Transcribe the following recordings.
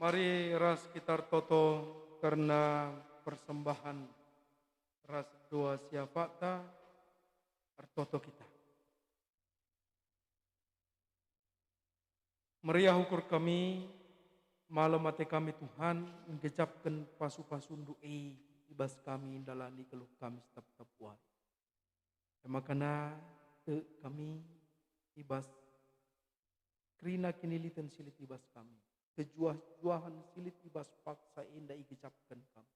Mari ras kita toto karena persembahan ras doa siapata artoto kita. Meriah ukur kami, malam mati kami Tuhan, menggecapkan pasu-pasun doa ibas kami dalani keluh kami setiap buat. Makana kami ibas krina kinilitan silit ibas kami. Kejuah-juahan silit ibas paksa indah igecapkan kami.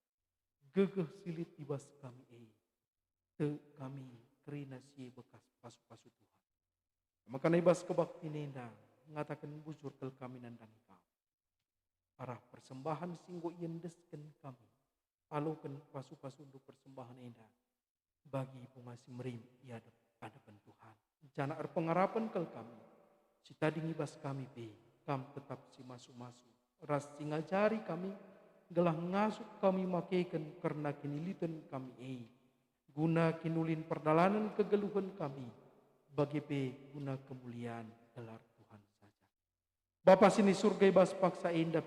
Gegeh silit ibas kami kami kerina si bekas pasu-pasu Tuhan. Makana ibas kebakti nenda ngatakan bujur kel kami nandangi kau. Arah persembahan singgo yendesken kami. Alukan pasu-pasu untuk persembahan indah. Bagi pengasi merim ia hadapan Tuhan. Jana pengarapan kel kami. Si tadi ngibas kami kam tetap si masuk-masuk. Ras singajari kami gelah ngasuk kami makaikan karena kinilitan kami guna kinulin perdalanan kegeluhan kami bagi guna kemuliaan gelar Tuhan saja. Bapa sini surga ibas paksa indah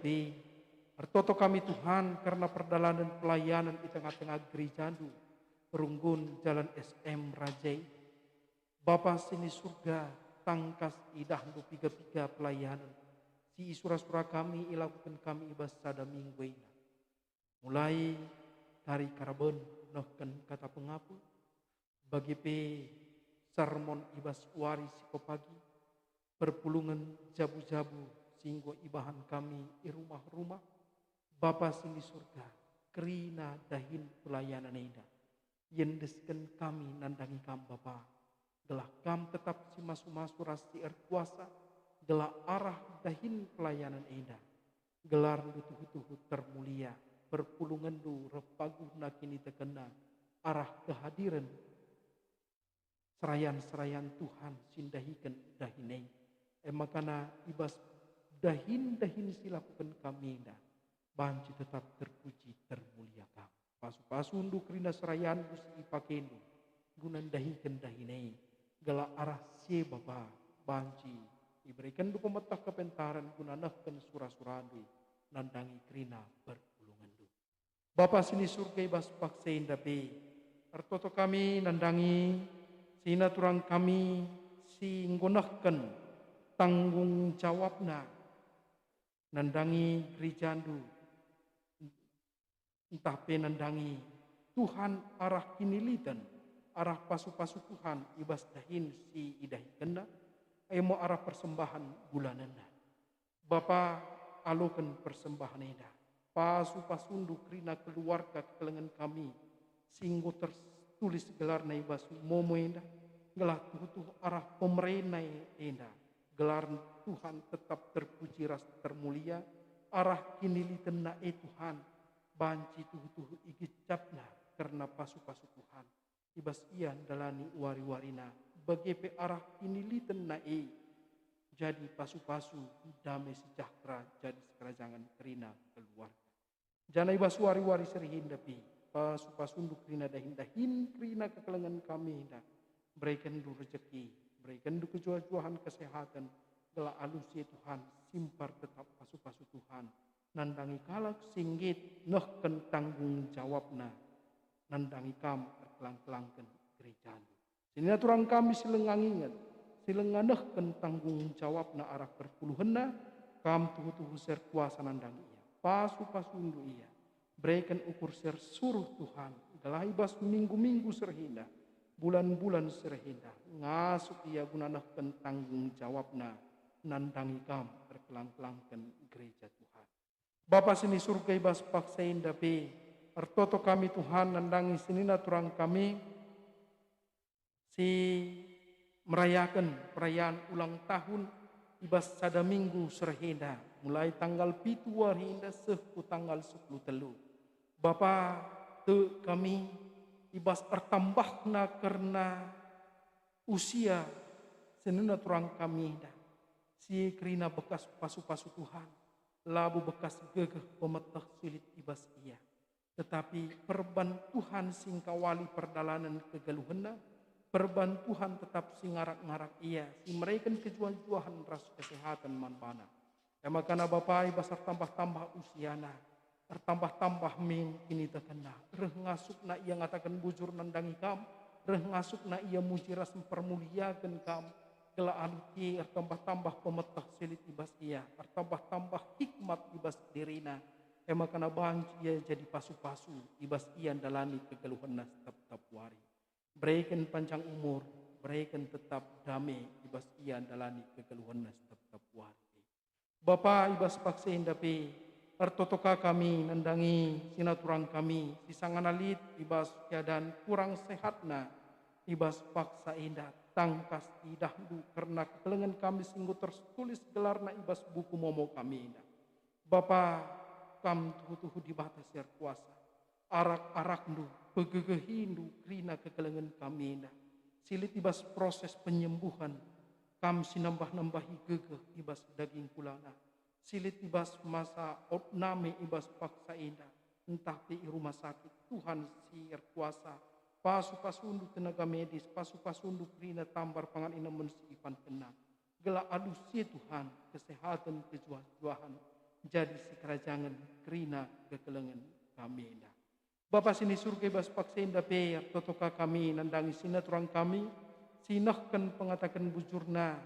artoto kami Tuhan karena perdalanan pelayanan di tengah-tengah gerejandu runggun jalan SM Rajai. Bapa sini surga tangkas idah untuk piga-piga pelayanan si surah-surah kami ilakukan kami ibas sada minggu ini. Mulai dari karaben nohkan kata pengapu bagi sermon ibas wari si pagi perpulungan jabu-jabu singgo ibahan kami di rumah-rumah. Bapa sini surga kerina dahin pelayanan eda yendeskan kami nandangi kam Bapa gelah kam tetap si masu-masu rasti kuasa gelar arah dahin pelayanan eda gelar tuhu-tuhu termulia perpulungan du repagu nakini tekena arah kehadiran serayan-serayan Tuhan sindahikan dahinai makana ibas dahin silakukan kami eda banci tetap terpuji termulia kam pasu-pasu undu kerina serayan busi ipakendu gunan dahikan dahinai gelar arah si Bapa banci diberikan du pemetah kepentaran gunanahkan surah-surah nandangi krina berpulungan du. Bapa sini surga ibas paksain dape. Artoto kami nandangi sinaturang kami si nggonahkan tanggung jawabna nandangi gerejandu entah pe nandangi Tuhan arah kinilitan arah pasu-pasu Tuhan ibas dahin si idahi kena emo arah persembahan bulanana. Bapa alukan persembahan eda. Pasu-pasundu krina keluarga kelengan kami. Singgo tertulis gelar na ibasu momo eda. Gelar tuh arah pemerintah eda. Gelar Tuhan tetap terpuji ras termulia. Arah kinilitan na Tuhan. Banci tuh igicapna karena pasu-pasu Tuhan. Ibas ian dalani wari-warina bagi arah kinilitan na jadi pasu-pasu damai sejahtera jadi sekerajangan kerina keluarga. Jana ibas wari-wari serihinda pasu-pasu untuk kerina dahin kerina kekelengan kami hinda. Berikan du rezeki, berikan du kejuah-juahan kesehatan, gelah alusi Tuhan, simpar tetap pasu-pasu Tuhan. Nandangi kalak singgit nohken tanggung jawabna. Nandangi kam kelang-kelangkan gereja. Sini turang kami silengangingan, silenganahkan tanggung jawab na arah perpuluhanna, kam tuhu-tuhu ser kuasa nandang ia, pasu-pasu undu ia, berikan ukur ser suruh Tuhan, galai bas minggu-minggu serhinda, bulan-bulan serhinda, ngasuk ia gunanahkan tanggung jawab na, nandangi kam terkelang-kelangkan gereja Tuhan. Bapa sini surga ibas paksain dape, artoto kami Tuhan nandangi sinina turang kami si merayakan perayaan ulang tahun ibas sada minggu serhinda mulai tanggal 7 hinda sehu tanggal 10 telu. Bapa te kami ibas tertambahna karena usia sinina turang kami si kerina bekas pasu-pasu Tuhan labu bekas gegeh pemetah silit ibas ia. Tetapi perbantuhan singkawali perdalanan kegeluhena, perbantuhan tetap singarak-ngarak ia, si mereka kejuan-juahan ras kesehatan manpana. Emakana Bapa ibas tambah-tambah usiana, tambah-tambah min kini terkena. Reh ngasuk na ia ngatakan bujur nandangi kam, reh ngasuk na ia mujiras mempermuliakan kam. Kela aluki tambah-tambah pemetah silit ibas ia, tambah-tambah hikmat ibas dirina. Emakana banci ia jadi pasu-pasu, ibas ia dalani kegeluhan nas tetap wari. Berikan panjang umur, berikan tetap damai, ibas ia dalani kegeluhan nas tetap wari. Bapa ibas paksain dapi, artotoka kami nandangi sinaturang kami, sisanganalit ibas keadaan kurang sehatna, ibas paksa indah tangkas idahdu karena kekelengan kami singgu tertulis gelarna ibas buku momo kami indah. Bapa kam tuhu-tuhu di batas yang kuasa, arak-arakdu, pegegehindu krina kekelengan kami indah. Silit ibas proses penyembuhan, kam sinambah-nambahi gegeh ibas daging kulana. Silit ibas masa outname ibas paksa indah. Entah di rumah sakit, Tuhan siar kuasa. Pasu-pasundu tenaga medis, pasu-pasundu krina tambar pangan ina mensipan kena. Gela adusi Tuhan, kesehatan kejuahan. Jadi si kerajangan krina kekelengan kami indah. Bapa sini surga ibas paksa indah peer, totoka kami nandangi sinaturang kami. Sinahkan pengatakan bujurna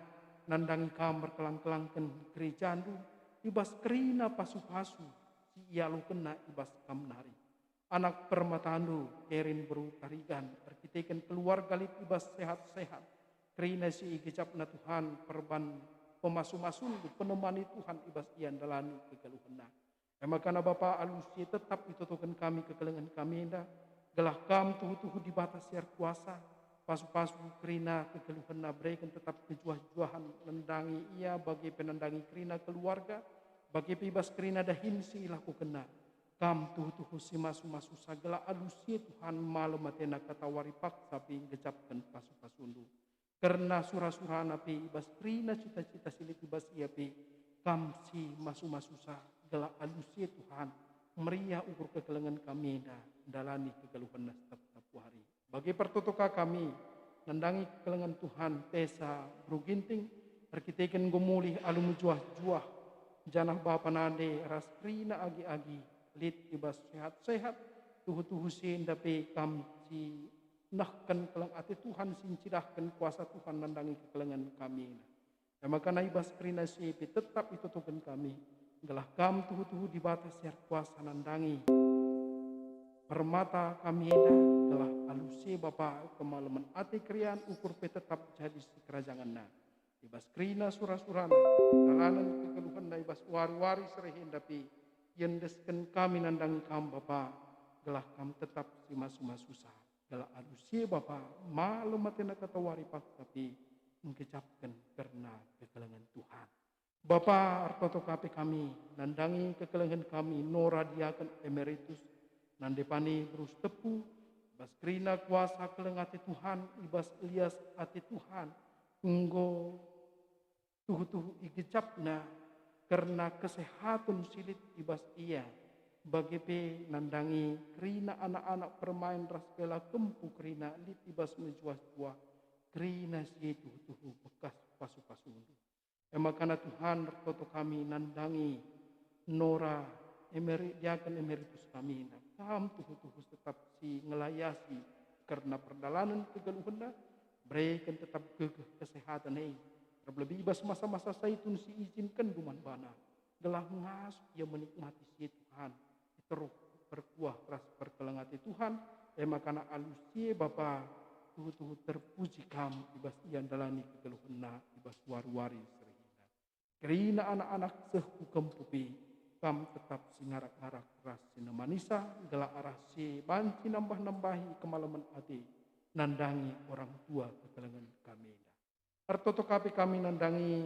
nandangi kamar kelang-kelangkan gerejandu ibas kerina pasu-pasu si ialu kena ibas kamnari anak permatandu kerin beru tarigan arkiteken keluarga lit ibas sehat-sehat kerina si igecapna Tuhan perban pemasu-masundu penemani Tuhan ibas ian dalani kegeluhena emakana Bapa alusi tetap itutukan kami kekelengan kami indah gelah kam tuhu-tuhu di batas siar kuasa pasu-pasu kerina kegeluhan nabrekan tetap kejuah-juahan nendangi ia bagi penendangi kerina keluarga bagi pibas kerina dahin si ilahu kena kam tuh si masu-masu sagala alusi Tuhan malam matena kata wari paksa pi gecapkan pasu-pasundu karena surah-surah napi ibas kerina cita-cita silit ibas ia pi kam si masu-masu sagala alusi Tuhan meriah ukur kekelengan kami dalani kegeluhan nas tetap wari. Bagi pertutuka kami, nandangi kekelengan Tuhan, pesa, bruginting, arkiteken gumulih alum juah-juah, janah bapa nade, ras krina agi-agi, lit ibas sehat-sehat, tuhu-tuhu sin dape kam si nahkan kelang ati Tuhan sin cidahkan kuasa Tuhan nandangi kekelengan kami. Makana ibas krina sipi tetap itutukan kami, gelah kam tuhu-tuhu di batas siar kuasa nandangi. Permata kami telah alusi Bapa kemalaman ati krian ukur pe tetap jadi si kerajanganna. Ibas krina surah-surana, dalanan kegeluhan na ibas wari-wari serehin dapi yendesken kami nandang kam Bapa, gelah kam tetap si masu-masusa. Gelah alusi Bapa malam matena kata wari pak tapi mengkecapkan karena kekelengan Tuhan. Bapa artoto kape kami nandangi kekelengan kami nora diakan emeritus nandepani terus tepu ibas krina kuasa keleng ati Tuhan ibas lias ati Tuhan enggo tuhu-tuhu igecapna karena kesehatan silit ibas ia bagi pe nandangi krina anak-anak permain ras kela kempu krina lit ibas menjuah-juah krina si tuhu-tuhu bekas pasu-pasundu emakana Tuhan rekoto kami nandangi nora diakan emeritus kami kam tuhu-tuhu tetap si ngelayasi karena perdalanan kegeluhana berikan tetap gegeh kesehatan terlebih ibas masa-masa saitun si izinkan duman bana gelah ngas ia menikmati si Tuhan terus berkuah ras perkelengati Tuhan makana alusi Bapa tuhu-tuhu terpuji kam ibas ian dalani kegeluhana ibas war-wari serihina kerina anak-anak sehu kempupi kam tetap singarak-ngarak ras sinamanisa gela arah si banci nambah-nambahi kemalaman ati nandangi orang tua kekelengan kami artoto kami nandangi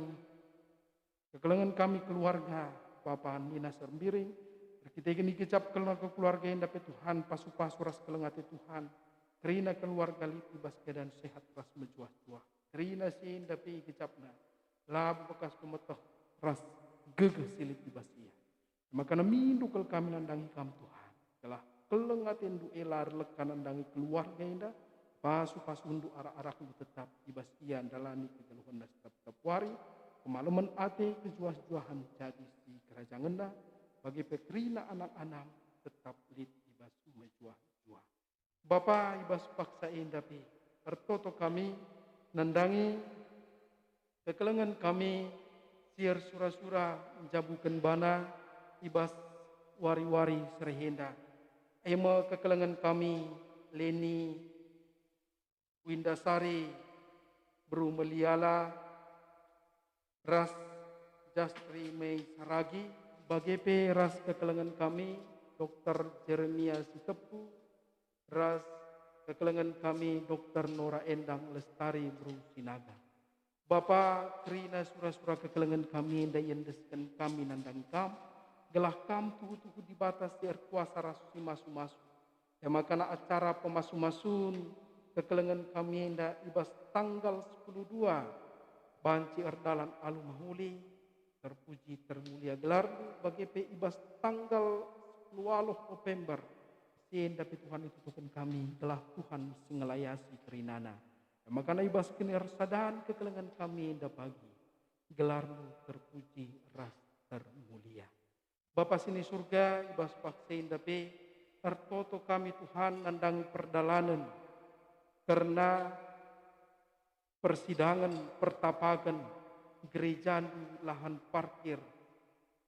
kekelengan kami keluarga Bapa Nina Serbiring kita ingin dikecap keluarga yang dapat Tuhan pasu-pasu ras kelengati Tuhan kerina keluarga litibas keadaan sehat ras menjuah-juah kerina si dapat dikecapna labu bekas pemetah ras gegeh silit ibas ia maka mindu kel kami nandangi kam Tuhan telah kelengatin du elar lekan nandangi keluarga indah pasu-pasu undu arah-arah tetap ibas ian dalani kegeluhan tetap wari kemalaman ate kejuah-juahan jadi si kerajaan dah bagi pekerina anak-anak tetap lid ibas mejuah-juah. Bapa ibas paksa indapi pertoto kami nandangi kekelengan kami siar sura-sura menjabukan bana ibas wari-wari serehenda. Ema kekelengan kami Leni Windasari Bru Meliala Ras Jastri Mei Saragi bagepe ras kekelengan kami Dr. Jeremia Sitepu ras kekelengan kami Dr. Nora Endang Lestari Bru Sinaga. Bapa Krina sura-sura kekelengan kami dayendeskan kami nandang kam gelah kam tuhu-tuhu di batas di kuasa rasusi masu-masu. Ya makana acara pemasu-masun kekelengan kami nda ibas tanggal 10/2 banci erdalan alu mahuli terpuji termulia gelar bagi pe ibas tanggal 10 November sien dapat Tuhan itu Tuhan kami telah Tuhan singelayasi kerinana. Ya makana ibas kener sadan kekelengan kami nda pagi gelarmu terpuji ras termulia. Bapa sini surga ibas paksein dape tertoto kami Tuhan nandangi perdalanan karena persidangan pertapakan gerejaan lahan parkir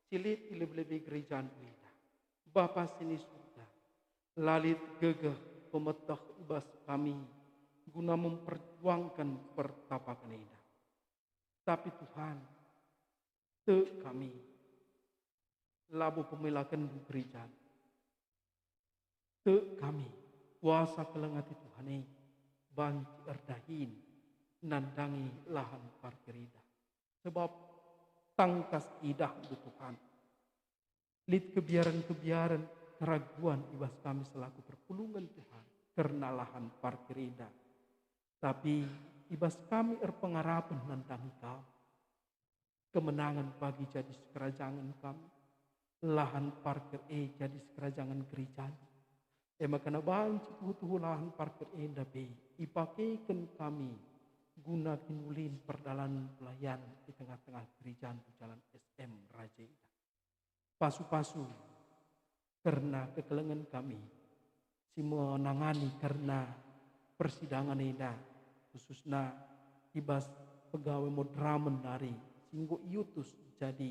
silit lebih-lebih gerejaan kita. Bapa sini surga lalit gegeh pemetah ibas kami guna memperjuangkan pertapakan ini. Tapi Tuhan te kami labu pemelakan gerejaan te kami kuasa kelengati Tuhan ini banci erdahin nandangi lahan parkir ida sebab tangkas idah itu Tuhan lid kebiaran-kebiaran keraguan ibas kami selaku perpulungan Tuhan karena lahan parkir ida tapi ibas kami erpengarapan nandangi kau kemenangan pagi jadi kerajaan kami lahan parkir jadi kerajaan kerajaan. Makana banci tuhu lahan parkir dape ipakekan kami guna kinulin perdalan pelayan di tengah-tengah kerajaan jalan SM Raja Ida. Pasu-pasu karena kekelengan kami si menangani karena persidangan ida khususnya ibas pegawai modramen dari singgo iutus jadi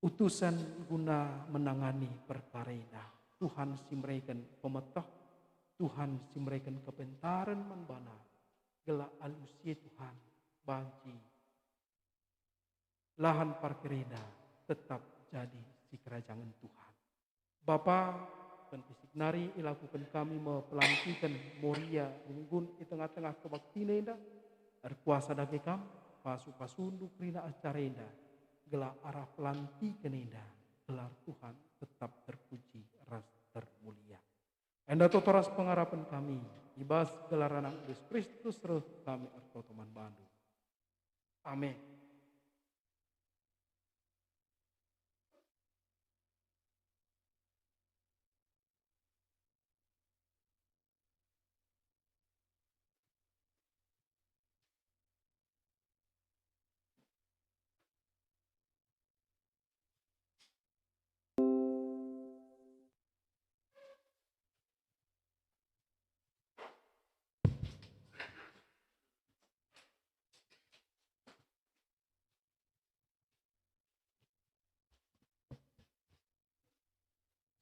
utusan guna menangani perkara ida. Tuhan simreken pemetah, Tuhan simreken kepentaran manbana, gela alusia Tuhan banci lahan parkirida tetap jadi si kerajaan Tuhan. Bapa dan isignari ilakukan kami mepelantikan Moria Runggun di tengah-tengah kebaktina ida, erkuasa dage kam, pasu-pasundu krina acara ida, gela arah pelantikan ida, gelar Tuhan tetap terpuji ras termulia. Enda totoras pengharapan kami, ibas gelar anak Yesus Kristus roh kami ertotoman bandu. Amin.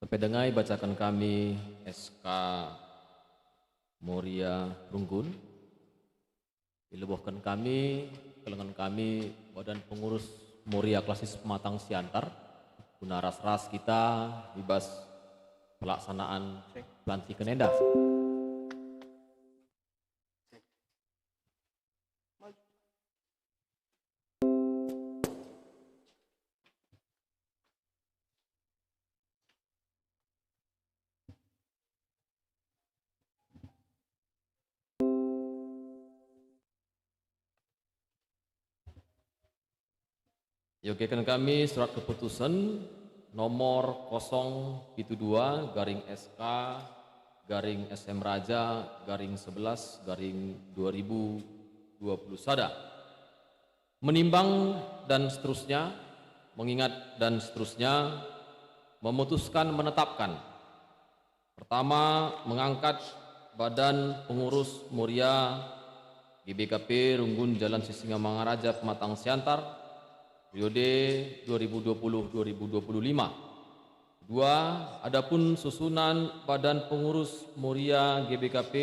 Pedengai bacakan kami SK Moria Runggun. Dilebuhkan kami, kelengan kami Badan Pengurus Moria Klasis Pematang Siantar. Guna ras-ras kita bebas pelaksanaan pelantikan endah. Yogikan kami surat keputusan nomor 072 garing SK garing SM Raja garing 11 garing 2020 sada menimbang dan seterusnya, mengingat dan seterusnya, memutuskan menetapkan. Pertama, mengangkat Badan Pengurus Muria GBKP Runggun Jalan Sisingamangaraja Pematang Siantar periode 2020-2025. Kedua, adapun susunan Badan Pengurus Muria GBKP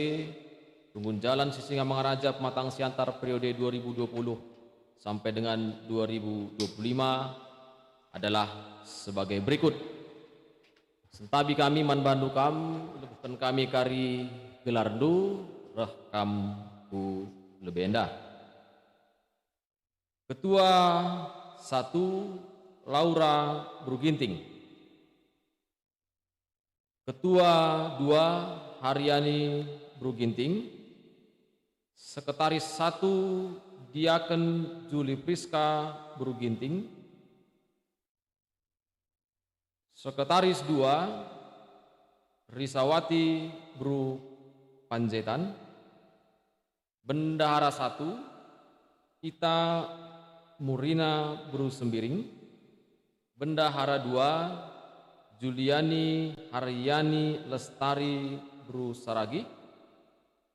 Runggun Jalan Sisingamangaraja Pematang Siantar periode 2020 sampai dengan 2025 adalah sebagai berikut. Sentabi kami manbandu kam, lebuhkan kami kari gelardu, rekam ku lebenda. Ketua 1 Laura Bruginting. Ketua 2 Haryani Bruginting. Sekretaris 1 Diaken Juli Priska Bruginting. Sekretaris 2 Risawati Bru Panjaitan. Bendahara 1 Ita Murina Bru Sembiring. Bendahara 2 Juliani Haryani Lestari Bru Saragi.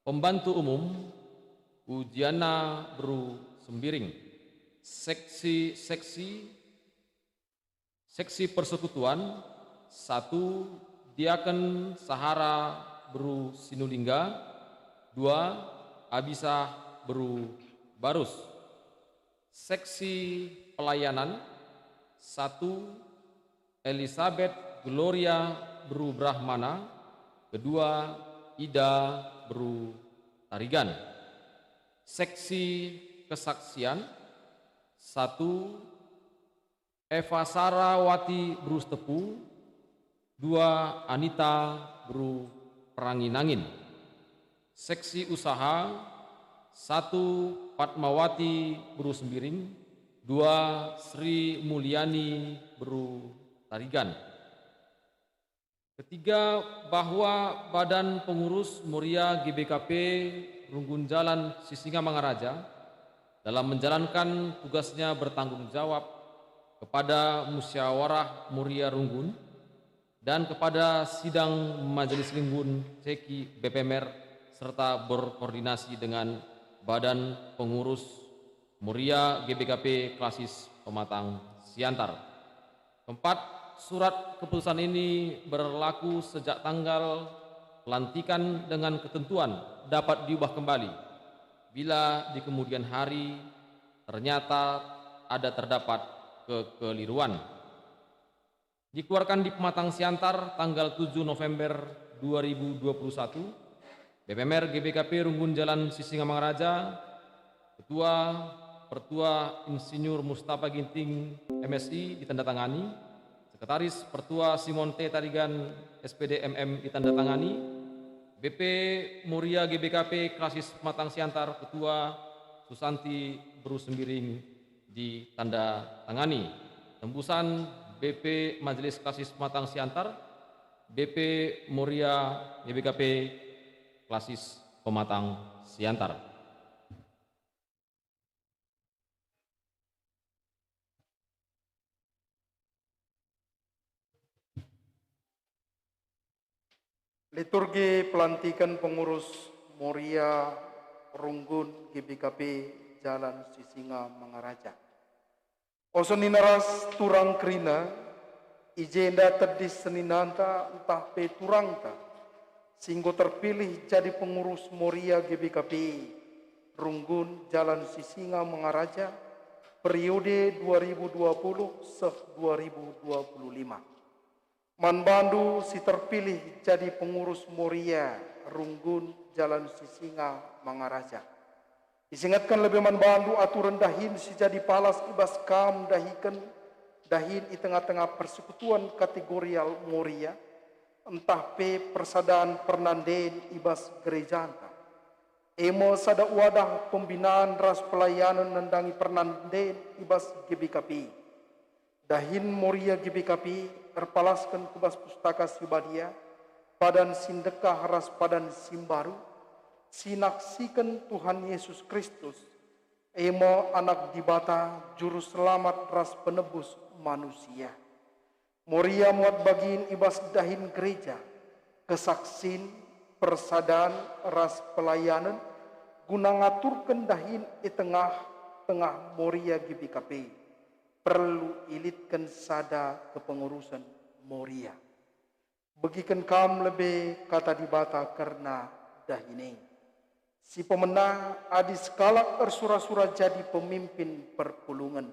Pembantu umum Ujiana Bru Sembiring. Seksi persekutuan 1 Diaken Sahara Bru Sinulingga. 2 Abisah Bru Barus. Seksi pelayanan 1 Elizabeth Gloria Bru Brahmana. Kedua Ida Bru Tarigan. Seksi kesaksian 1 Eva Sarawati Bru Stepu. 2 Anita Bru Peranginangin. Seksi usaha 1 Fatmawati Bru Sembiring. 2 Sri Mulyani Bru Tarigan. Ketiga, bahwa Badan Pengurus Muria GBKP Runggun Jalan Sisingamangaraja dalam menjalankan tugasnya bertanggung jawab kepada Musyawarah Muria Runggun dan kepada Sidang Majelis Runggun Ceki BPMR serta berkoordinasi dengan Badan Pengurus Muria GBKP Klasis Pematang Siantar. 4. Surat keputusan ini berlaku sejak tanggal pelantikan dengan ketentuan dapat diubah kembali bila di kemudian hari ternyata ada terdapat kekeliruan. Dikeluarkan di Pematang Siantar tanggal 7 November 2021. BPMR GBKP Runggun Jalan Sisingamangaraja. Ketua Pertua Insinyur Mustafa Ginting MSI ditandatangani. Sekretaris Pertua Simon T. Tarigan SPD MM ditandatangani. BP Muria GBKP Klasis Pematang Siantar Ketua Susanti Bru Sembiring ditandatangani. Tembusan BP Majelis Klasis Pematang Siantar, BP Muria GBKP Klasis Pematang Siantar. Liturgi pelantikan pengurus Muria Runggun GBKP Jalan Sisingamangaraja. Osoninaras turang krina, ijenda terdis seninanta entah pe turangta, singgo terpilih jadi pengurus Muria GBKP Runggun Jalan Sisingamangaraja periode 2020-2025. Manbandu si terpilih jadi pengurus Muria Runggun Jalan Sisingamangaraja. Disingatkan lebih manbandu aturan dahin si jadi palas ibas kam dahikan dahin di tengah-tengah persekutuan kategorial Muria entah pe persadaan pernanden ibas gerejanta. Emo sada wadah pembinaan ras pelayanan nandangi pernanden ibas GBKP. Dahin Muria GBKP terpalaskan kubas pustaka Sibadia, padan sindekah ras padan simbaru, sinaksikan Tuhan Yesus Kristus, Emo anak dibata, juru selamat ras penebus manusia. Moria muat bagiin ibas dahin gereja, kesaksin, persadaan, ras pelayanan, guna ngaturkan dahin tengah Moria GBKP. Perlu ilitkan sada kepengurusan Moria. Begikan kam lebih kata dibata karena dahine. Si pemenang adi skala ersura-sura jadi pemimpin perpulungan.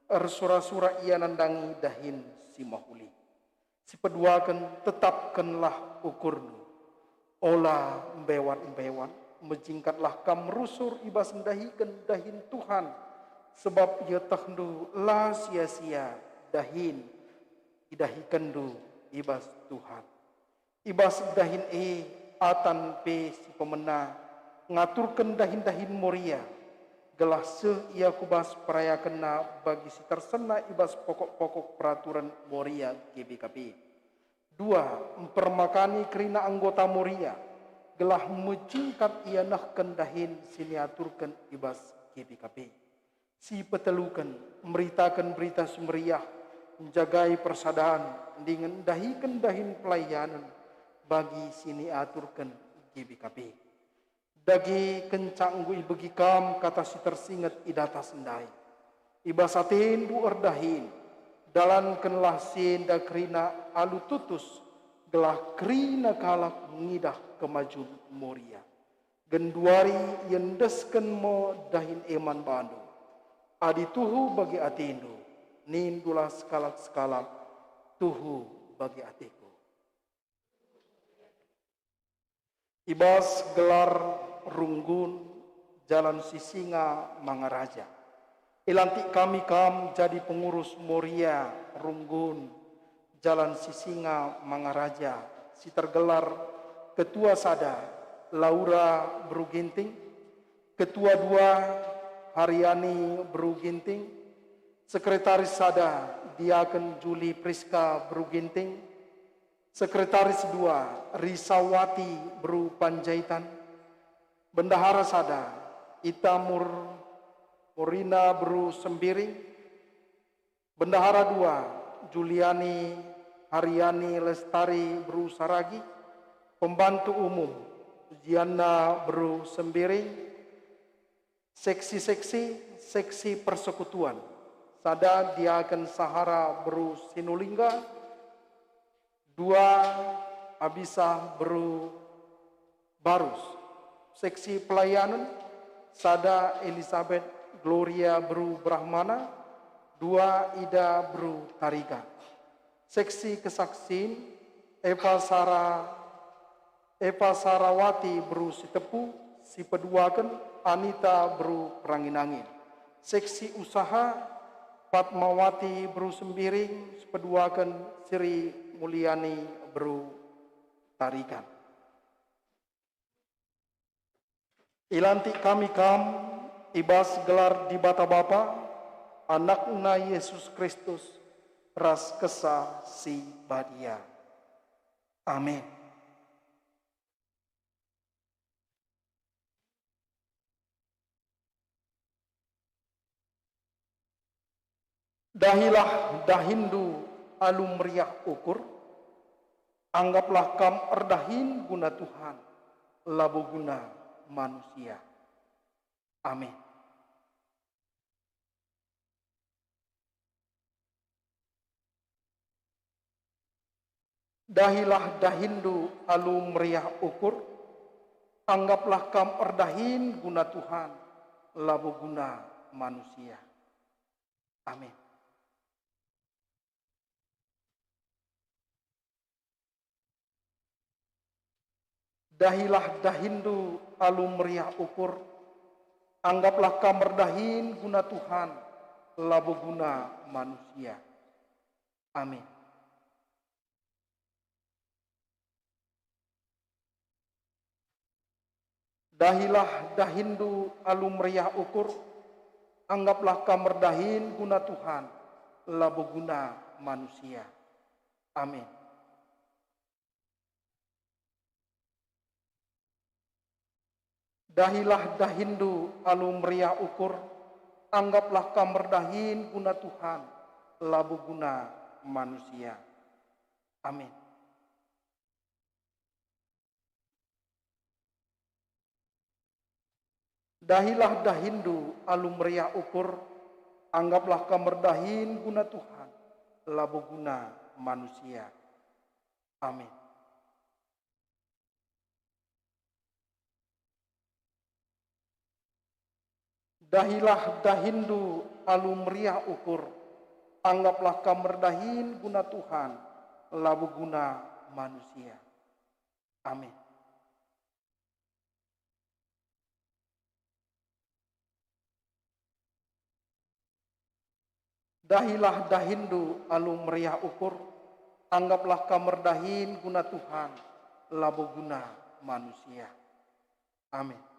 Ersura-sura ia nandangi dahin si mahuli. Si peduakan tetapkanlah ukurnu. Olah embewan, menjingkatlah kam rusur ibas mendahikan dahin Tuhan. Sebab ia tahdu la sia-sia dahin idahikan du ibas Tuhan. Ibas dahin atan pe si pemenang ngaturkan dahin-dahin Moria. Gelah ia kubas peraya kena bagi si tersena ibas pokok-pokok peraturan Moria GBKP. 2. Mempermakani kerina anggota Moria. Gelah mencingkat ia nahkan dahin siniaturkan ibas GBKP. Si petelukan, memberitakan berita sumeriah, menjagai persadaan, dengan dahikan dahin pelayanan bagi siniaturkan GBKP. Dagi kencang gui begi kam kata si tersingat idata sendai. Ibasatin bu erdahin. Dalan kenlah sin da krina alu tutus. Gelah krina kalak ngidah kemajun Moria. Genduari yendesken mo dahin eman bandu. Adi tuhu bagi atindu. Nindulah skalak-skalak tuhu bagi atiku. Ibas gelar Runggun Jalan Sisinga Mangaraja. Ilantik kami jadi pengurus Moria Runggun Jalan Sisinga Mangaraja. Si tergelar Ketua Sada Laura Bruginting, Ketua 2 Haryani Bruginting, Sekretaris Sada Diaken Juli Priska Bruginting, Sekretaris 2 Risawati Bru Panjaitan, Bendahara Sada Ita Murina Bru Sembiring, Bendahara 2 Juliani Haryani Lestari Bru Saragi, Pembantu Umum Jiana Bru Sembiring, Seksi Persekutuan Sada Diaken Sahara Bru Sinulingga, 2 Abisah Bru Barus, Seksi Pelayanan Sada Elizabeth Gloria Bru Brahmana, 2 Ida Bru Tariga. Seksi Kesaksin Eva Sarawati Bru Sitepu, si peduakan Anita Bru Peranginangin. Seksi Usaha Fatmawati Bru Sembiring, sepeduakan Sri Mulyani Bru Tarigan. Ilantik kami ibas gelar di bata Bapa, anakna Yesus Kristus, ras kesa si badia. Amin. Dahilah dahindu alum meriah ukur, anggaplah kam erdahin guna Tuhan, labu guna manusia. Amin. Dahilah dahindu alum meriah ukur, anggaplah kam erdahin guna Tuhan, labu guna manusia. Amin. Dahilah dahindu alum meriah ukur, anggaplah kamar dahin guna Tuhan, labu guna manusia. Amin. Dahilah dahindu alum meriah ukur, anggaplah kamar dahin guna Tuhan, labu guna manusia. Amin. Dahilah dahindu alum meriah ukur, anggaplah kamar dahin guna Tuhan, labu guna manusia. Amin. Dahilah dahindu alum meriah ukur, anggaplah kamar dahin guna Tuhan, labu guna manusia. Amin. Dahilah dahindu alum meriah ukur, anggaplah kamar dahin guna Tuhan, labu guna manusia. Amin. Dahilah dahindu alum meriah ukur, anggaplah kamar dahin guna Tuhan, labu guna manusia. Amin.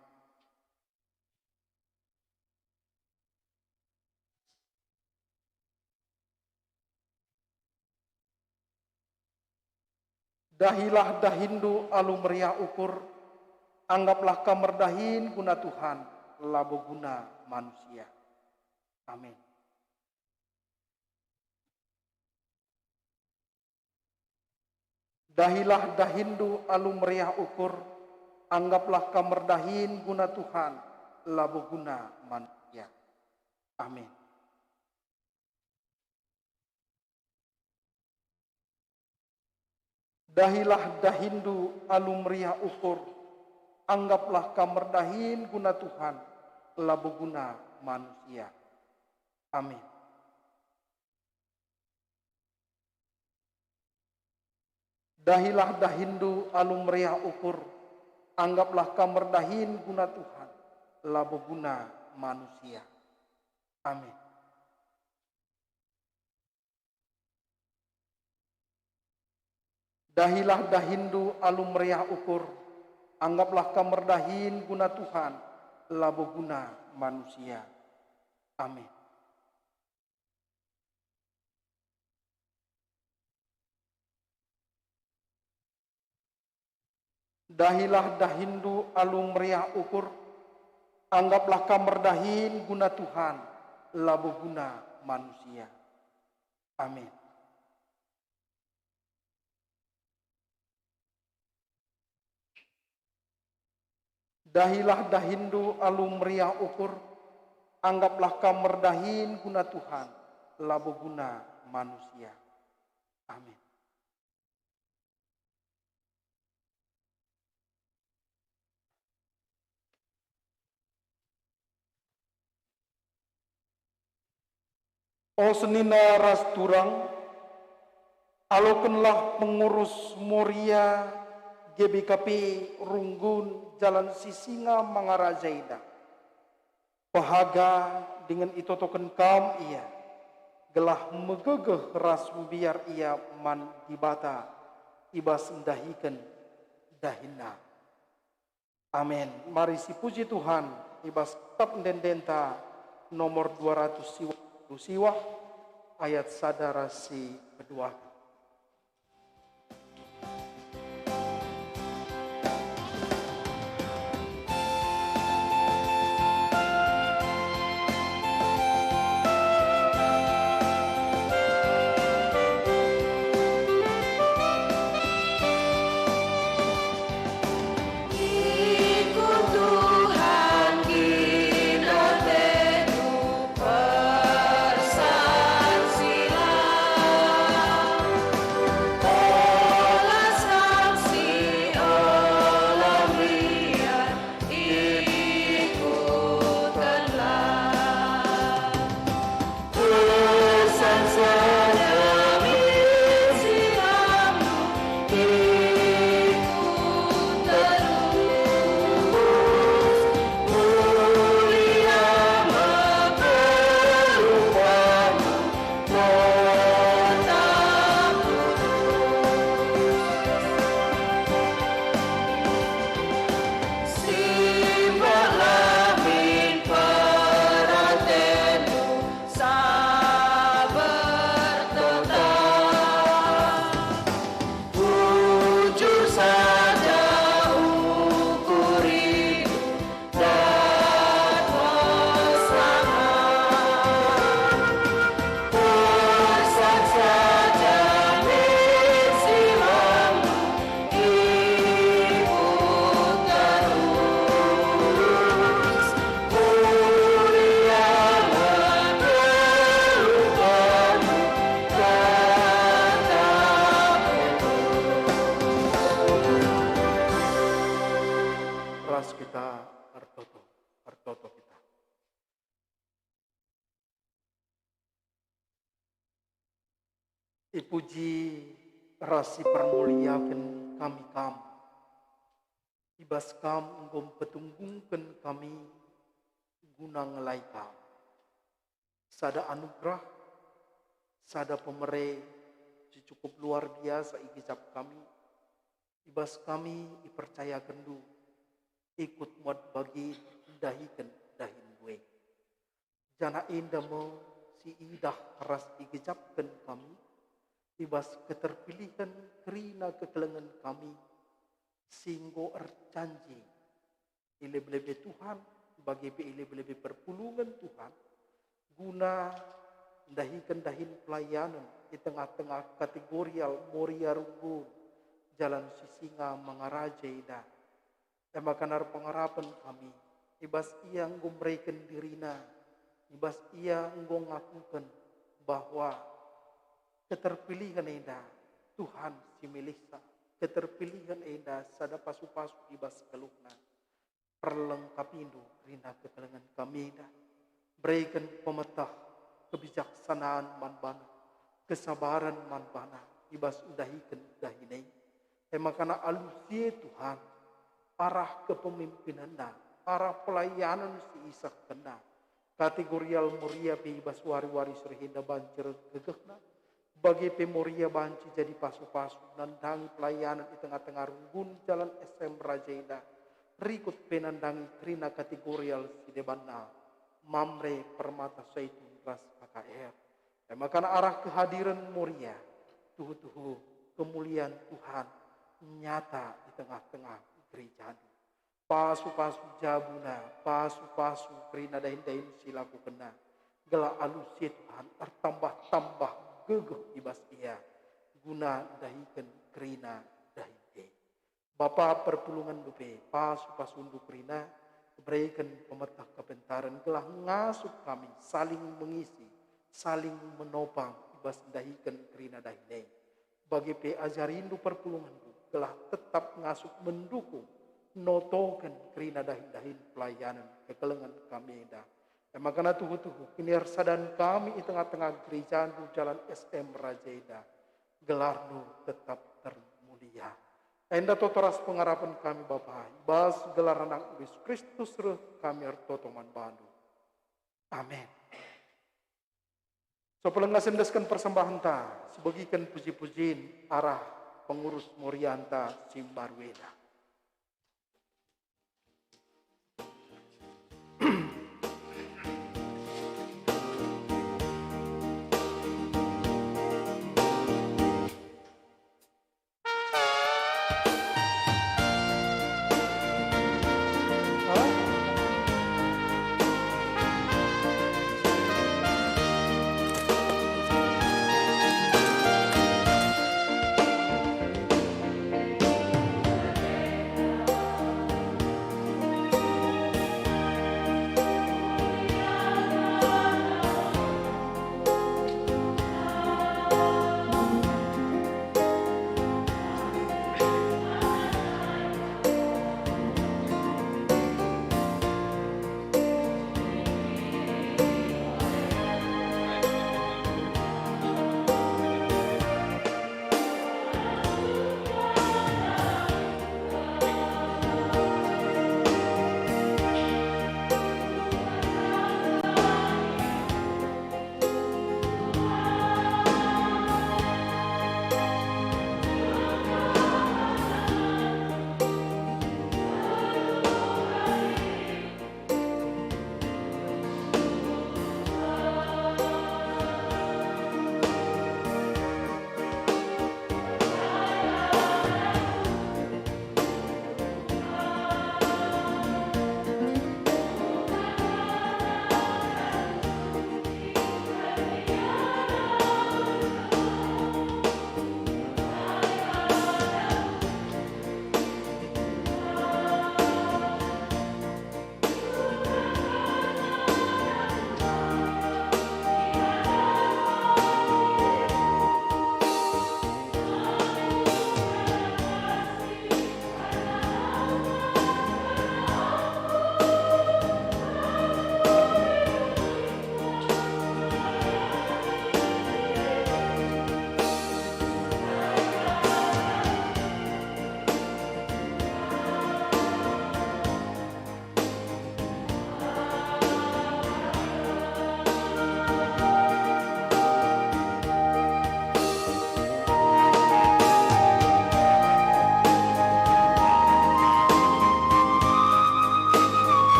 Dahilah dahindu alum meriah ukur, anggaplah kamar dahin guna Tuhan, labu guna manusia. Amin. Dahilah dahindu alum meriah ukur, anggaplah kamar dahin guna Tuhan, labu guna manusia. Amin. Dahilah dahindu alum meriah ukur, anggaplah kamar dahin guna Tuhan, labu guna manusia. Amin. Dahilah dahindu alum meriah ukur, anggaplah kamar dahin guna Tuhan, labu guna manusia. Amin. Dahilah dahindu alum meriah ukur, anggaplah kamar dahin guna Tuhan, labu guna manusia. Amin. Dahilah dahindu alum meriah ukur, anggaplah kamar dahin guna Tuhan, labu guna manusia. Amin. Dahilah dahindu alum meriah ukur, anggaplah kamar dahin guna Tuhan, labu guna manusia. Amin. O senina ras turang, alokenlah pengurus Moria GBKP Runggun Jalan Sisinga Mangarajaida. Pahaga dengan itotoken kam ia, gelah megegeh ras biar ia man dibata, ibas dahiken dahina. Amin. Mari si puji Tuhan, ibas kitab dendenta nomor 200 siwah ayat sadara si kedua. Persan silam Ipuji rasi permuliakan kami kam. Ibas kam unggom petunggungkan kami guna ngelai kam. Sada anugerah, sada pemere cukup luar biasa igijap kami. Ibas kami dipercaya kendu ikut muat bagi dahikan dahin gue. Jana indah mo si idah ras igijapkan kami. Ibas keterpilihan kerina kekelengan kami. Singgo erjanji ilebe-lebe Tuhan bagi ilebe-lebe perpulungan Tuhan guna dahikan dahin pelayanan di tengah-tengah kategorial Moria Runggun jalan Sisinga Mangaraja ida emakan pengharapan kami ibas ia ngumreken dirina ibas ia ngakukan bahwa keterpilihan ida Tuhan si milisa keterpilihan eda sada pasu-pasu ibas keluhna perlengkapindo rina kekelengan kami eda berikan pemetah kebijaksanaan manbana kesabaran manbana ibas udahikan dahinai emakana alusie Tuhan arah kepemimpinanna arah pelayanan si isak kena kategorial muria ibas wari-wari serhinda bancer gegehna bagi pemoria banci jadi pasu-pasu nandangi pelayanan di tengah-tengah runggun jalan SM Rajaida rikut penandangi krina kategorial sidebana mamre permata saitun ras KKR makan arah kehadiran muria tuhu-tuhu kemuliaan Tuhan nyata di tengah-tengah gereja pasu-pasu jabuna pasu-pasu krina dahin-dahin silaku kena gela alusi Tuhan tertambah-tambah gegeh ibas ia guna dahikan kerina dahite. Bapa perpulungan dupe pasu-pasundu kerina berikan pemetah kepentaran gelah ngasup kami saling mengisi saling menopang ibas dahikan kerina dahite. Bagi pe ajarindu perpulungan du gelah tetap ngasup mendukung notokan kerina dahin-dahin pelayanan kekelengan kami dah. Makanya tuhu-tuhu kinirsadan kami di tengah-tengah gereja di jalan SM Rajaida gelarnu tetap termulia. Enda totoras pengharapan kami Bapa, bas gelar anak Yesus Kristus kami artotoman bandu. Amin. So pelenggasendeskan persembahan ta, sebagikan puji-pujiin arah pengurus Morianta Simbarweda.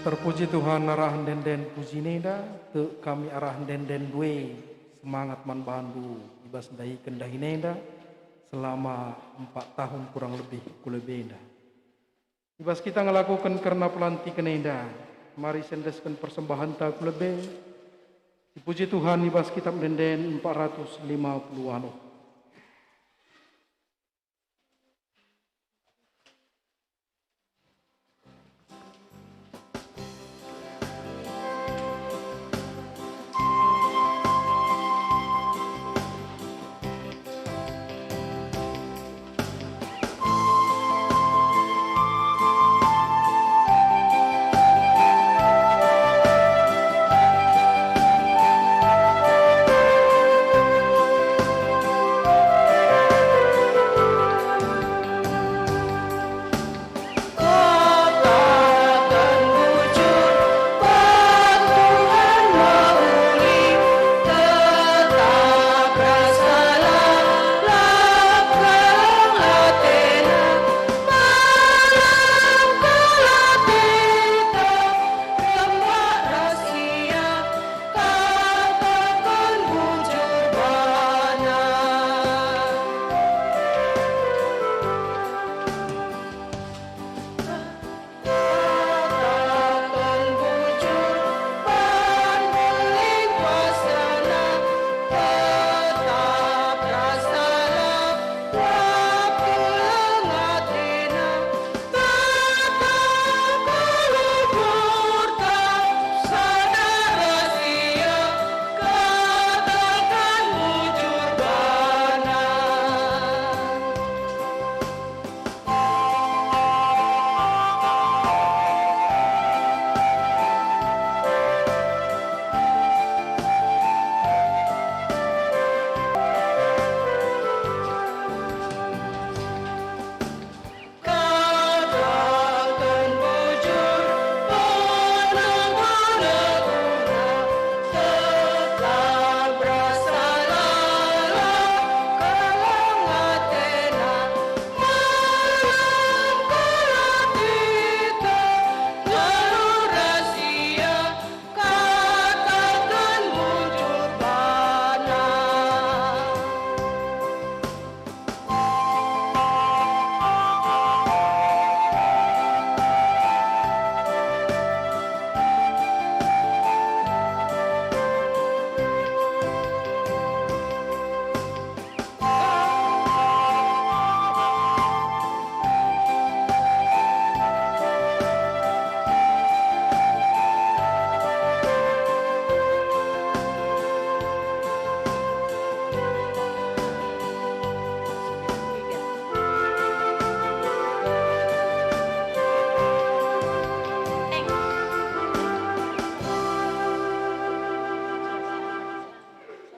Terpuji Tuhan arahan den puji neda te kami arahan den due semangat man bandu ibas dahi kendahi neda selama 4 tahun kurang lebih kulebenda. Ibas kita ngelakukan karena pelantikan neda. Mari sendeskan persembahan tak kulebe. Dipuji Tuhan ibas kitab den 450 anu.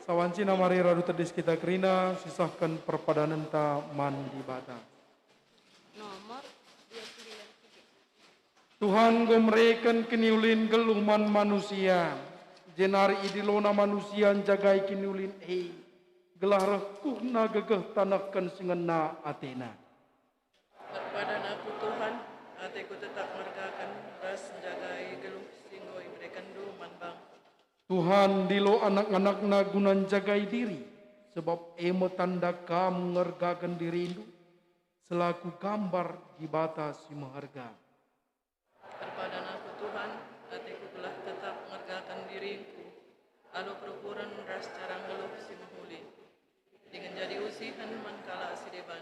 Sawancina mari radu tedis kita kerina sisahkan perpadanan ta mandi bata. Nomor 293. Tuhan gomreken keniulin geluman manusia. Jenari idilona manusia jagai keniulin gelah rekuhna gegeh tanakan singena Athena. Berpadan aku Tuhan, hatiku tetap mergakan ras jagai geluh singgoi mereka duman bang. Tuhan dilo anak-anakna gunan jagai diri, sebab emo tanda kamu ngergakan dirimu, selaku gambar di batas si maharga. Berpadan aku Tuhan, hatiku telah tetap mengergakan diriku, lalu perukuran ras carang geluh si mahuli, dengan jadi usihan mankala si deban.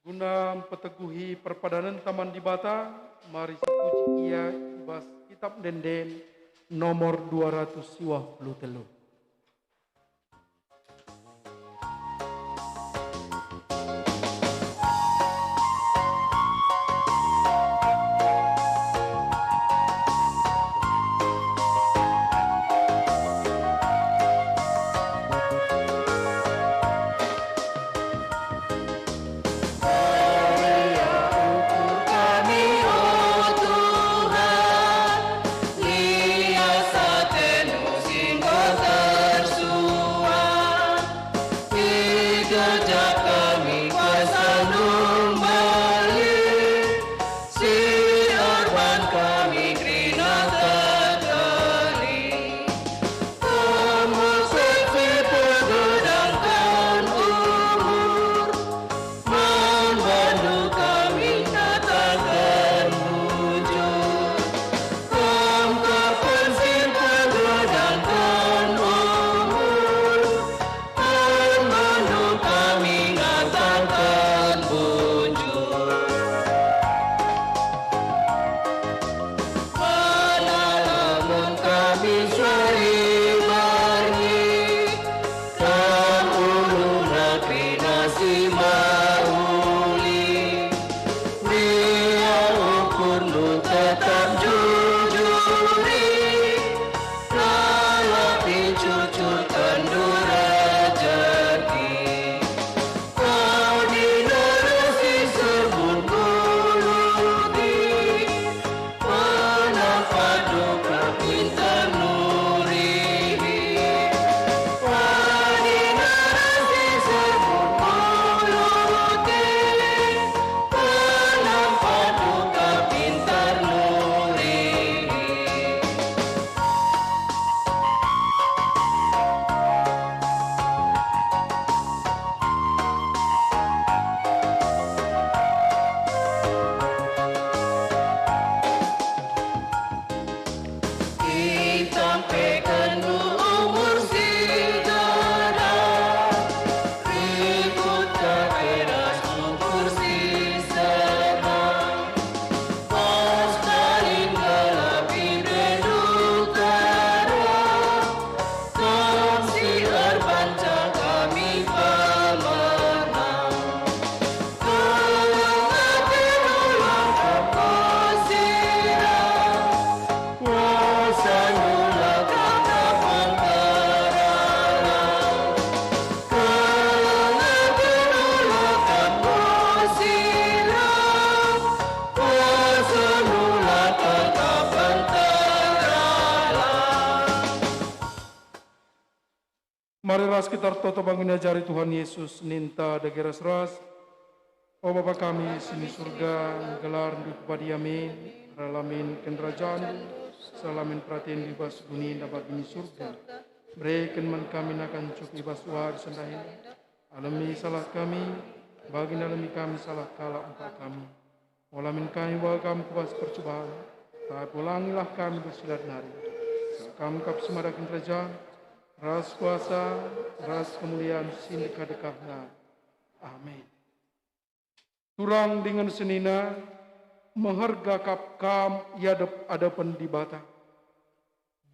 Guna peteguhi perpadanan taman di bata, mari sepuji ia ibas kitab den nomor 253. ras kita toto bangin ajari Tuhan Yesus ninta dageras ras. O Bapa kami sini surga, gelar di kepada amin, ralamin kerajaan, salamin perhatian di bas guni dapat ini surga. Berikan man kami akan cukup ibas war sendahin. Alami salah kami, bagi alami kami salah kalah empat kami. Olamin kami bawa kami kubas percobaan, tapi ulangilah kami bersilat nari. Kami kap semadakin kerajaan, ras kuasa, ras kemuliaan sindika-dekahna. Amin. Turang dengan senina, mengharga kap kam hadapan di bata.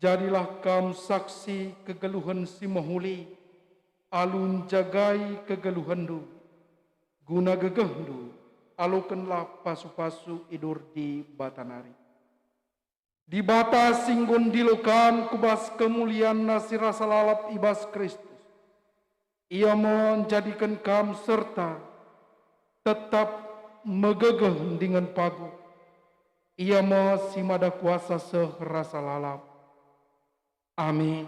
Jadilah kam saksi kegeluhan si mahuli, alun jagai kegeluhandu, guna gegehdu, alukanlah pasu-pasu idur di batanari. Di bata singgun dilukan kubas kemuliaan nasi rasa lalap ibas Kristus. Ia menjadikan kam serta tetap megegeh dengan pagu. Ia masih mada kuasa serasa lalap. Amin.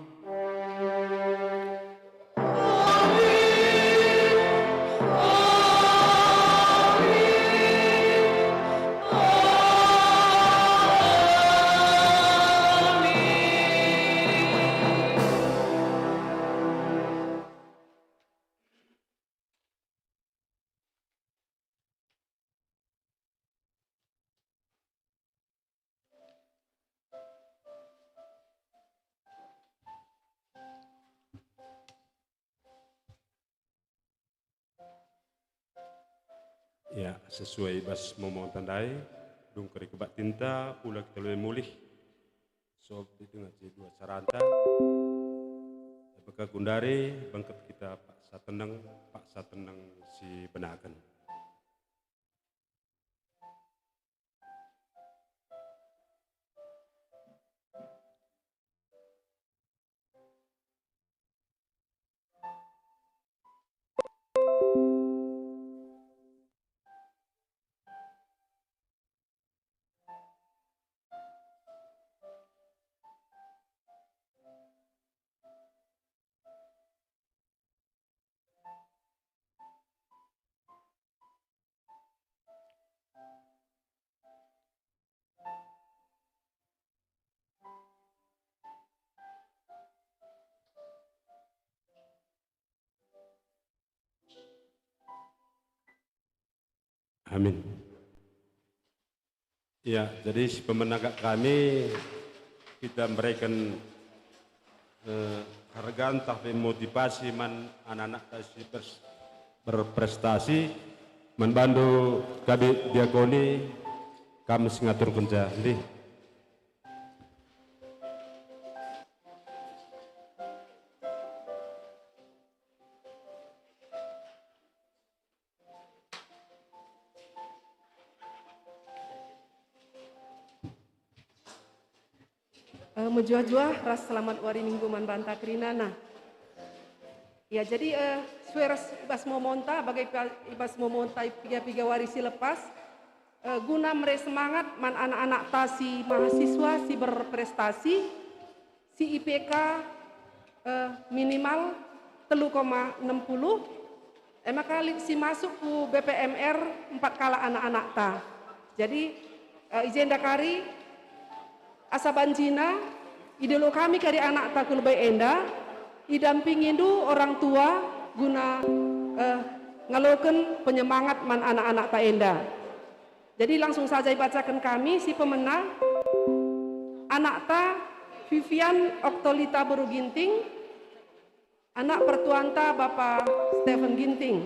Ya, sesuai bas momong tandai, dung keri kebat tinta, pula kita lebih mulih. Sob itu ngaji dua saranta. Apakah gundari bangkat kita paksa tenang si benakan. Amin. Ya, jadi si pemenang kami kita berikan hargaan tapi motivasi man anak-anak tadi berprestasi membantu kami diakoni kami sengatur kerja. Menjuah-juah ras selamat wari minggu man banta kerinana. Ya jadi suara ibas momonta bagai ibas momonta piga warisi lepas guna mere semangat man anak-anak tasi mahasiswa si berprestasi si IPK minimal 3,60 maka si masuk ke BPMR 4 kala anak-anak ta. Jadi izin dakari asa banjina idelo kami kari anak tak lebih enda idampingin du orang tua guna ngaloken penyemangat man anak-anak tak enda. Jadi langsung saja dibacakan kami si pemenang anak ta Vivian Oktolita Beru Ginting, anak pertuanta Bapak Stephen Ginting.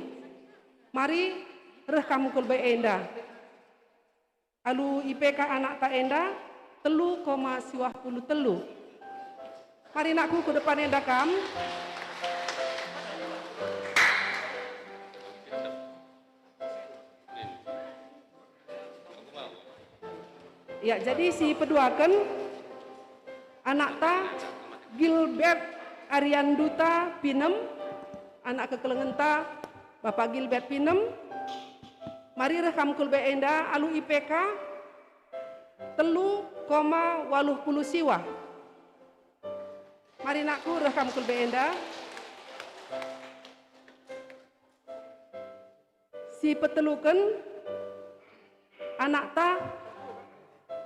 Mari reh kamu lebih enda. Alu IPK anak tak enda 3,53. Mari nakku ke depan enda kam. Ya, jadi si peduakan anak ta Gilbert Arianduta Pinem, anak kekelengenta Bapak Gilbert Pinem. Mari rekam kulbe enda alu IPK 3,80 siwa. Mari nakku rekam kulbe enda. si petelukan anak ta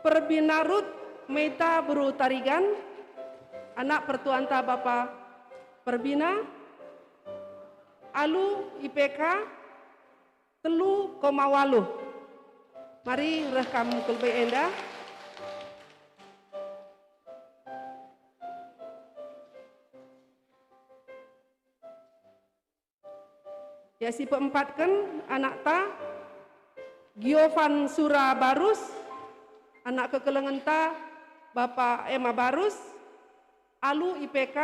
Perbinarut Meta Buru Tarigan, anak pertuan ta Bapa Perbina, alu IPK 3,8. Mari rekam kulbe enda. Ya si peempatkan anak ta Giovan Sura Barus, anak kekelengan ta Bapak Emma Barus, alu IPK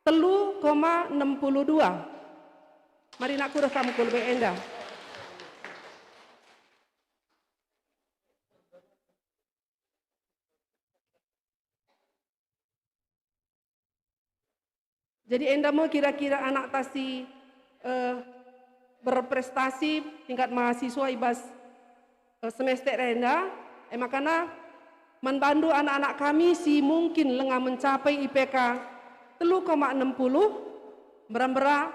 3,62. Mari nak kurang kamu kulbe enda. Jadi enda mau kira-kira anak tasi berprestasi tingkat mahasiswa ibas semester enda, makanya membantu anak-anak kami si mungkin lengah mencapai IPK 3,60 berambera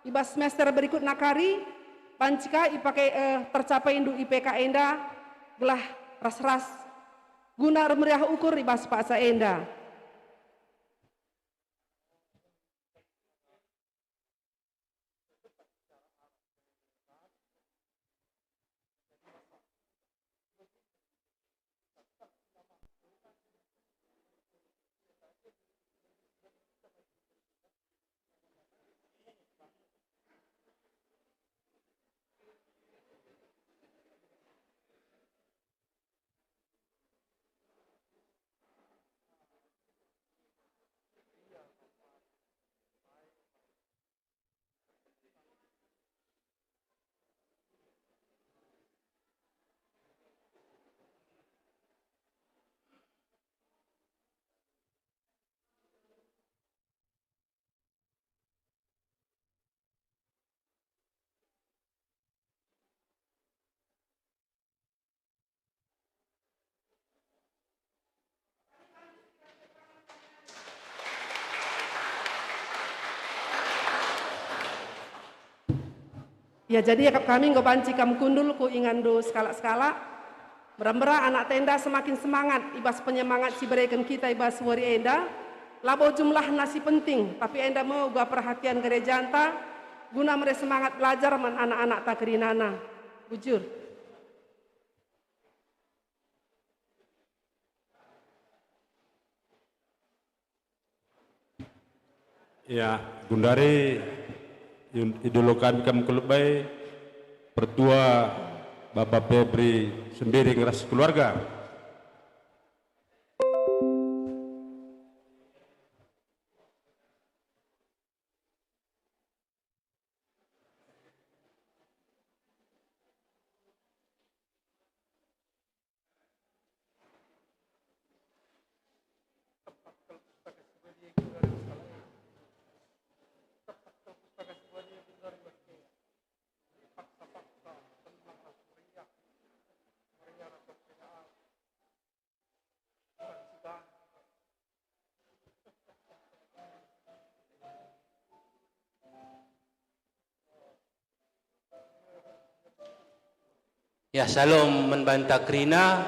ibas semester berikut nakari pancika ipakai tercapai induk IPK enda gelah ras-ras guna meriah ukur ibas paksa enda. Ya jadi kami ngebanci kamu kundul ku ingandu skala-skala berambera anak tenda semakin semangat ibas penyemangat si berikan kita ibas wari enda labo jumlah nasi penting tapi enda mau gua perhatian gereja anta guna mereka semangat belajar man anak-anak tak kerinana bujur. Ya, Gundari idolokan kam kelebai pertua Bapak Febri sendiri ngeras keluarga. Ya salam membantah krina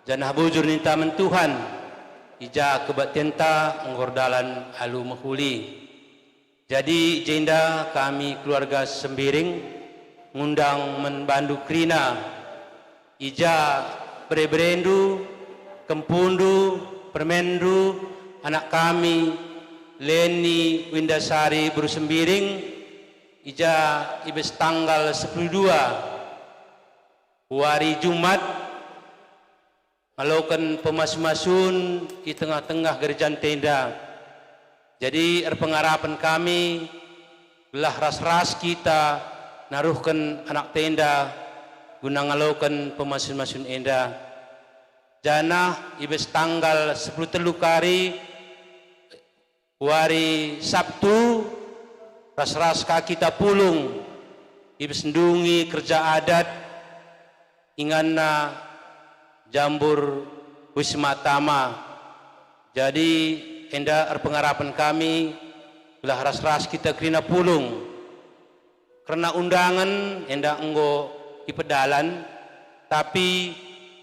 janah bujur ninta mentuhan ija kebatienta ngordalan alu mahuli. Jadi jenda kami keluarga Sembiring ngundang membantu krina ija berebrendu kempundu permendu anak kami Leni Windasari Buru Sembiring ija ibes tanggal 12 hari Jumat melakukan pemas-masun di tengah-tengah gereja tenda. Jadi pengharapan kami belah ras-ras kita naruhkan anak tenda guna melakukan pemas-masun enda. Jana ibes tanggal 10 telukari hari Sabtu ras-ras kita pulung ibes ndungi kerja adat inganna jambur wisma tama. Jadi enda pengharapan kami belah ras-ras kita kerina pulung karena undangan enda enggo ipedalan, tapi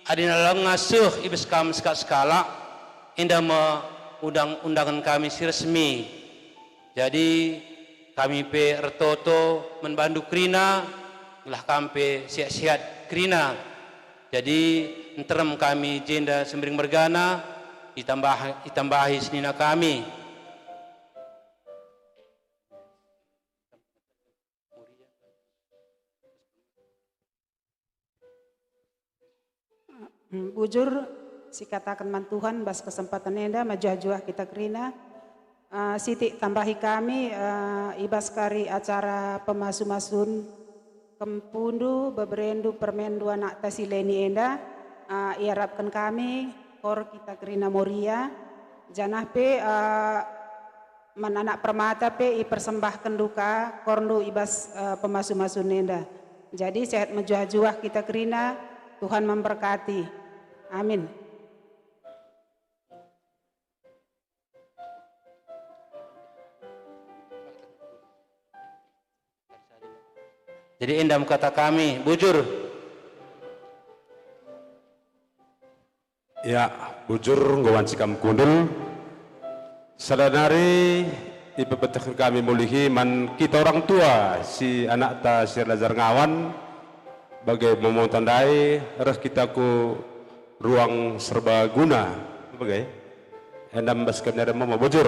adina ngasuh ibis kami skala enda undangan kami si resmi. Jadi kami pe retoto membantu krina lah kami siap-siap krina. Jadi enterem kami jenda sembring mergana ditambahi senina kami. Bujur si katakan man Tuhan bas kesempatan enda majuah kita kerina siti tambahi kami ibas kari acara pemasu-masun kempundu beberendu permendu anak tasileni enda iarapkan kami kor kita kerina Moria janah pe man anak permata pe ipersembahkan duka kornu ibas pemasu-masun enda. Jadi sehat majuah-juah kita kerina, Tuhan memberkati. Amin. Jadi endam kata kami, bujur. Ya, bujur nggawan sikam kundul. Sadanari ipepetek kami mulihi man kita orang tua si anak ta si Lazar Ngawan bagai memotandai harus kita ku ruang serbaguna bagai endam baskamnya ada mau bujur.